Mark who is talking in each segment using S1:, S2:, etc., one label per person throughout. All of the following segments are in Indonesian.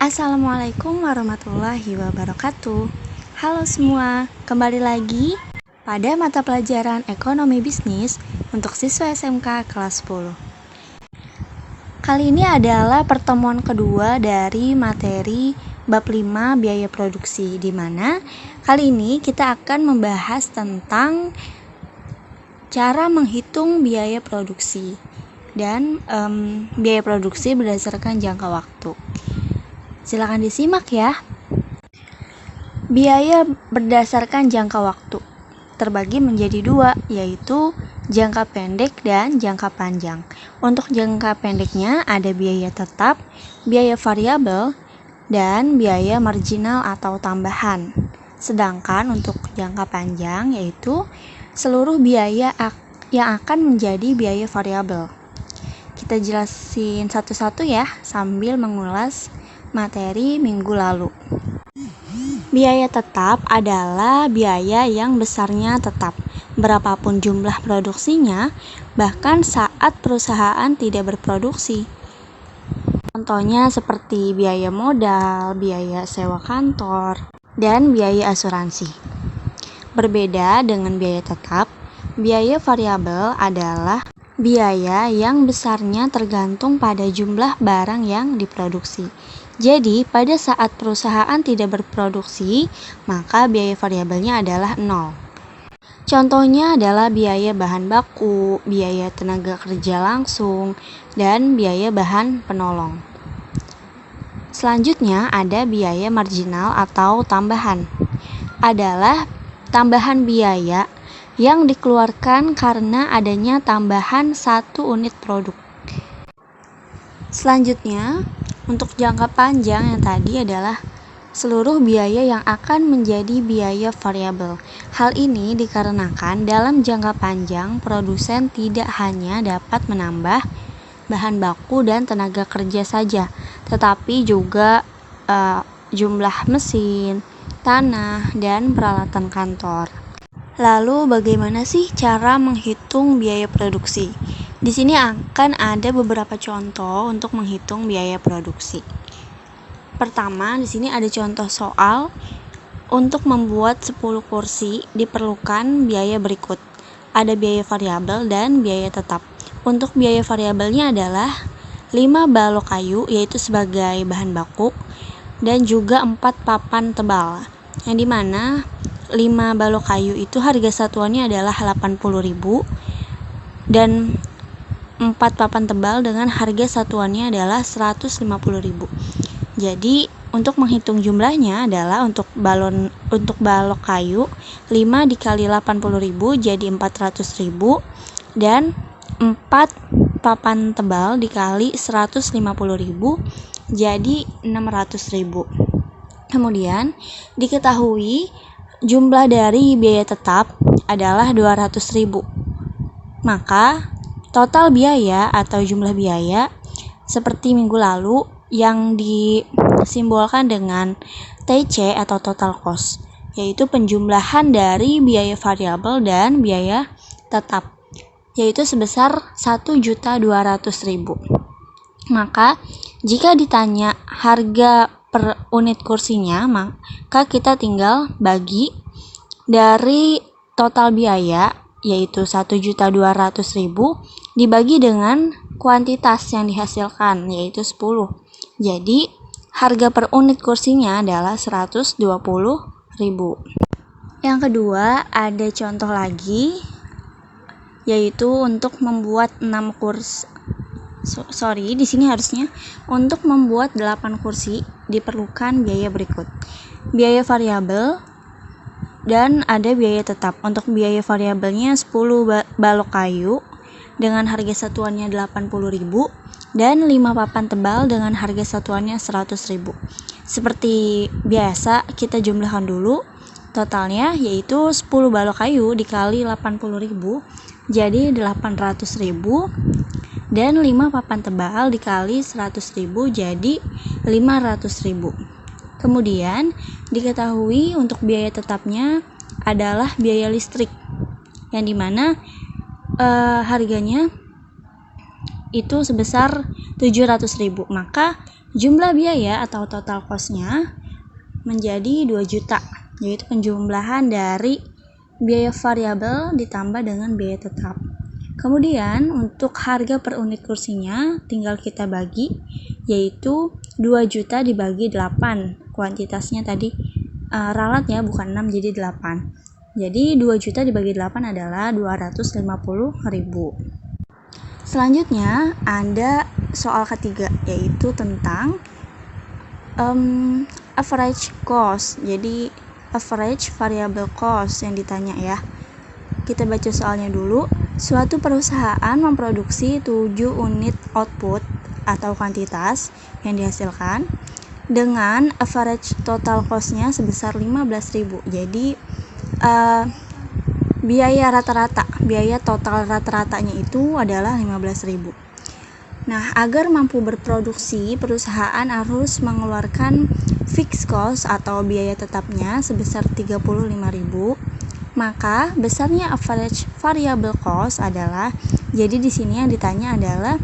S1: Assalamualaikum warahmatullahi wabarakatuh. Halo semua, kembali lagi pada mata pelajaran Ekonomi Bisnis untuk siswa SMK kelas 10. Kali ini adalah pertemuan kedua dari materi bab 5 biaya produksi, di mana kali ini kita akan membahas tentang cara menghitung biaya produksi dan biaya produksi berdasarkan jangka waktu. Silakan disimak ya. Biaya berdasarkan jangka waktu terbagi menjadi dua, yaitu jangka pendek dan jangka panjang. Untuk jangka pendeknya ada biaya tetap, biaya variabel, dan biaya marginal atau tambahan. Sedangkan untuk jangka panjang yaitu seluruh biaya yang akan menjadi biaya variabel. Kita jelasin satu-satu ya sambil mengulas materi minggu lalu. Biaya tetap adalah biaya yang besarnya tetap, berapapun jumlah produksinya, bahkan saat perusahaan tidak berproduksi. Contohnya seperti biaya modal, biaya sewa kantor, dan biaya asuransi. Berbeda dengan biaya tetap, biaya variabel adalah biaya yang besarnya tergantung pada jumlah barang yang diproduksi. Jadi, pada saat perusahaan tidak berproduksi, maka biaya variabelnya adalah 0. Contohnya adalah biaya bahan baku, biaya tenaga kerja langsung, dan biaya bahan penolong. Selanjutnya ada biaya marginal atau tambahan. Adalah tambahan biaya yang dikeluarkan karena adanya tambahan 1 unit produk. Selanjutnya, untuk jangka panjang yang tadi adalah seluruh biaya yang akan menjadi biaya variabel. Hal ini dikarenakan dalam jangka panjang produsen tidak hanya dapat menambah bahan baku dan tenaga kerja saja, tetapi juga jumlah mesin, tanah, dan peralatan kantor. Lalu bagaimana sih cara menghitung biaya produksi? Di sini akan ada beberapa contoh untuk menghitung biaya produksi. Pertama, di sini ada contoh soal untuk membuat 10 kursi diperlukan biaya berikut. Ada biaya variabel dan biaya tetap. Untuk biaya variabelnya adalah 5 balok kayu yaitu sebagai bahan baku dan juga 4 papan tebal. Yang dimana 5 balok kayu itu harga satuannya adalah 80.000 dan 4 papan tebal dengan harga satuannya adalah 150.000. Jadi untuk menghitung jumlahnya adalah untuk balok kayu 5 dikali 80.000 jadi 400.000 dan 4 papan tebal dikali 150.000 jadi 600.000. Kemudian diketahui jumlah dari biaya tetap adalah 200.000. Maka total biaya atau jumlah biaya seperti minggu lalu yang disimbolkan dengan TC atau total cost, yaitu penjumlahan dari biaya variabel dan biaya tetap, yaitu sebesar 1.200.000. Maka jika ditanya harga per unit kursinya, maka kita tinggal bagi dari total biaya yaitu 1.200.000 dibagi dengan kuantitas yang dihasilkan yaitu 10. Jadi harga per unit kursinya adalah 120.000. Yang kedua ada contoh lagi yaitu untuk membuat 6 kursi. Di sini harusnya untuk membuat 8 kursi diperlukan biaya berikut. Biaya variabel dan ada biaya tetap. Untuk biaya variabelnya 10 balok kayu dengan harga satuannya 80.000 dan 5 papan tebal dengan harga satuannya 100.000. Seperti biasa kita jumlahkan dulu totalnya yaitu 10 balok kayu dikali 80.000 jadi 800.000 dan 5 papan tebal dikali 100.000 jadi 500.000. Kemudian diketahui untuk biaya tetapnya adalah biaya listrik yang dimana harganya itu sebesar 700.000. Maka Jumlah biaya atau total cost-nya menjadi 2 juta, yaitu penjumlahan dari biaya variabel ditambah dengan biaya tetap. Kemudian untuk harga per unit kursinya tinggal kita bagi, yaitu 2 juta dibagi 8. Kuantitasnya tadi ralat ya, bukan 6 jadi 8. Jadi 2 juta dibagi 8 adalah 250.000. Selanjutnya ada soal ketiga, yaitu tentang average cost. Jadi average variable cost yang ditanya ya. Kita baca soalnya dulu. Suatu perusahaan memproduksi 7 unit output atau kuantitas yang dihasilkan dengan average total cost-nya sebesar 15.000. Jadi biaya total rata-ratanya itu adalah 15.000. Nah, agar mampu berproduksi, perusahaan harus mengeluarkan fixed cost atau biaya tetapnya sebesar 35.000. Maka besarnya average variable cost adalah, jadi di sini yang ditanya adalah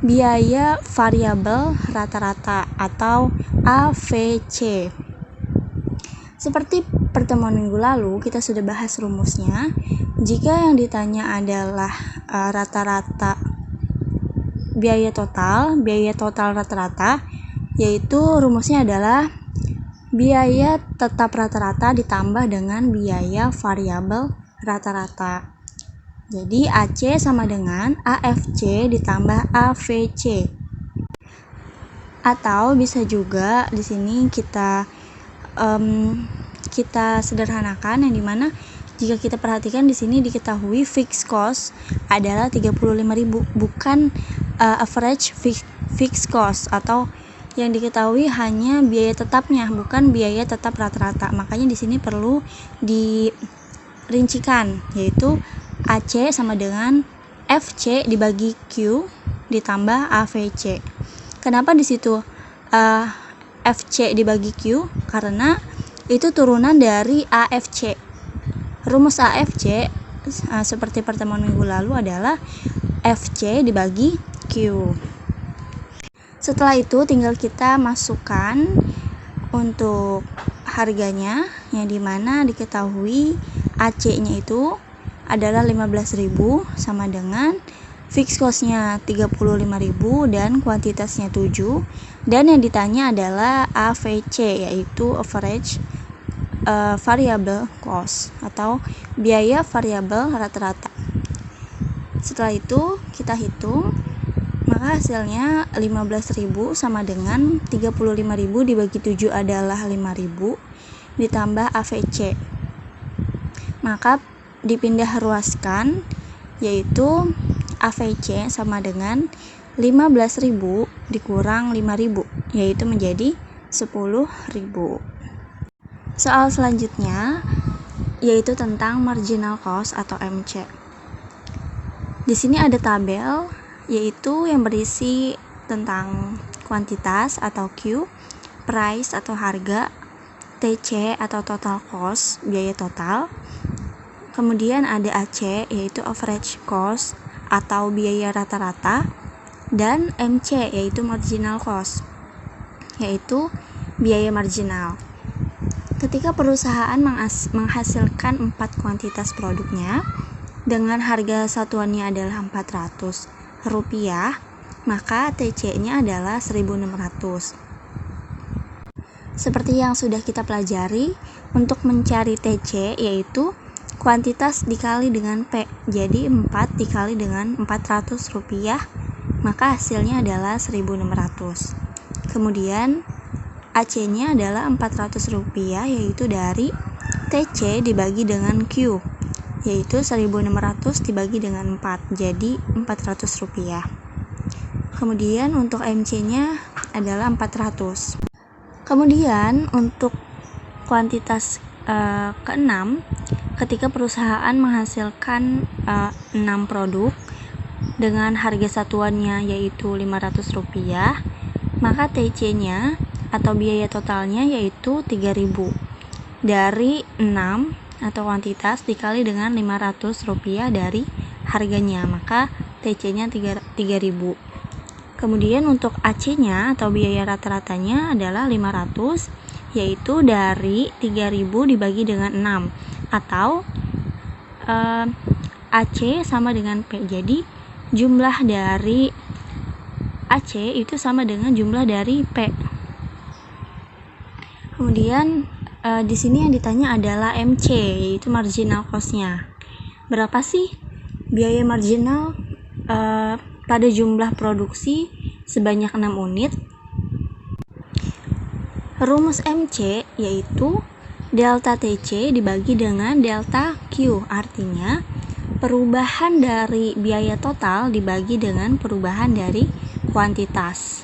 S1: biaya variabel rata-rata atau AVC. Seperti pertemuan minggu lalu kita sudah bahas rumusnya. Jika yang ditanya adalah rata-rata biaya total rata-rata, yaitu rumusnya adalah biaya tetap rata-rata ditambah dengan biaya variabel rata-rata. Jadi AC sama dengan AFC ditambah AVC. Atau bisa juga di sini kita sederhanakan, yang dimana jika kita perhatikan di sini diketahui fixed cost adalah 35.000, bukan average fixed cost, atau yang diketahui hanya biaya tetapnya, bukan biaya tetap rata-rata. Makanya di sini perlu dirincikan, yaitu AC sama dengan FC dibagi Q ditambah AVC. Kenapa di situ FC dibagi Q? Karena itu turunan dari AFC. Rumus AFC seperti pertemuan minggu lalu adalah FC dibagi Q. Setelah itu tinggal kita masukkan untuk harganya, yang dimana diketahui AC-nya itu adalah 15.000 sama dengan fixed cost-nya 35.000 dan kuantitasnya 7, dan yang ditanya adalah AVC, yaitu average variable cost atau biaya variabel rata-rata. Setelah itu kita hitung, maka hasilnya 15.000 sama dengan 35.000 dibagi 7 adalah 5.000 ditambah AVC. Maka dipindah ruaskan, yaitu AVC sama dengan 15.000 dikurang 5.000, yaitu menjadi 10.000. Soal selanjutnya yaitu tentang marginal cost atau MC. Di sini ada tabel, yaitu yang berisi tentang kuantitas atau Q, price atau harga, TC atau total cost, biaya total. Kemudian ada AC, yaitu average cost atau biaya rata-rata, dan MC, yaitu marginal cost, yaitu biaya marginal. Ketika perusahaan menghasilkan 4 kuantitas produknya dengan harga satuannya adalah 400 rupiah, maka TC-nya adalah 1.600. Seperti yang sudah kita pelajari, untuk mencari TC yaitu kuantitas dikali dengan P. Jadi 4 dikali dengan 400 rupiah, maka hasilnya adalah 1.600. Kemudian AC-nya adalah 400 rupiah, yaitu dari TC dibagi dengan Q, yaitu 1.600 dibagi dengan 4, jadi 400 rupiah. Kemudian untuk MC-nya adalah 400. Kemudian untuk kuantitas ke-6, ketika perusahaan menghasilkan 6 produk dengan harga satuannya yaitu 500 rupiah, maka TC-nya atau biaya totalnya yaitu 3.000 dari 6 atau kuantitas dikali dengan 500 rupiah dari harganya, maka TC-nya 3.000. Kemudian untuk AC-nya atau biaya rata-ratanya adalah 500, yaitu dari 3.000 dibagi dengan 6, atau AC sama dengan P. Jadi jumlah dari AC itu sama dengan jumlah dari P. Kemudian di sini yang ditanya adalah MC, yaitu marginal cost-nya. Berapa sih biaya marginal pada jumlah produksi sebanyak 6 unit? Rumus MC yaitu delta TC dibagi dengan delta Q, artinya perubahan dari biaya total dibagi dengan perubahan dari kuantitas.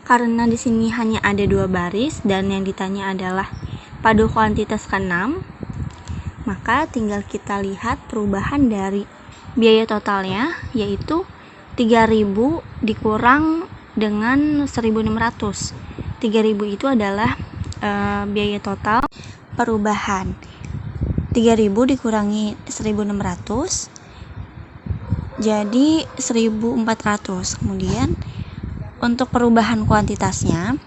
S1: Karena di sini hanya ada 2 baris dan yang ditanya adalah pada kuantitas ke-6, maka tinggal kita lihat perubahan dari biaya totalnya, yaitu 3.000 dikurang dengan 1.600. 3.000 itu adalah biaya total perubahan. 3.000 dikurangi 1.600 jadi 1.400. Kemudian untuk perubahan kuantitasnya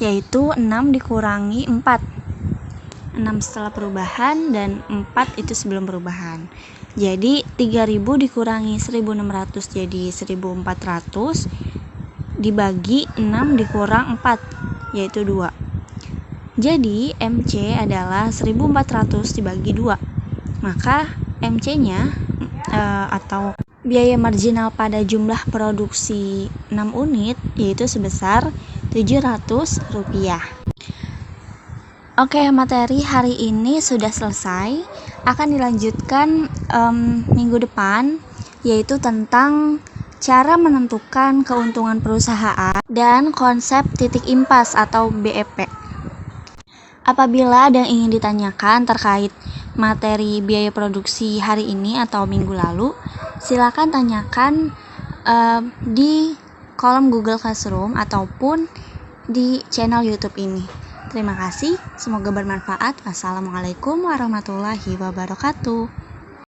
S1: yaitu 6 dikurangi 4. 6 setelah perubahan dan 4 itu sebelum perubahan. Jadi 3.000 dikurangi 1.600 jadi 1.400 dibagi 6 dikurang 4 yaitu 2. Jadi MC adalah 1.400 dibagi 2. Maka MC-nya atau biaya marginal pada jumlah produksi 6 unit yaitu sebesar Rp700. Oke, materi hari ini sudah selesai. Akan dilanjutkan minggu depan, yaitu tentang cara menentukan keuntungan perusahaan dan konsep titik impas atau BEP. Apabila ada yang ingin ditanyakan terkait materi biaya produksi hari ini atau minggu lalu, silakan tanyakan di kolom Google Classroom ataupun di channel YouTube ini. Terima kasih, semoga bermanfaat. Wassalamualaikum warahmatullahi wabarakatuh.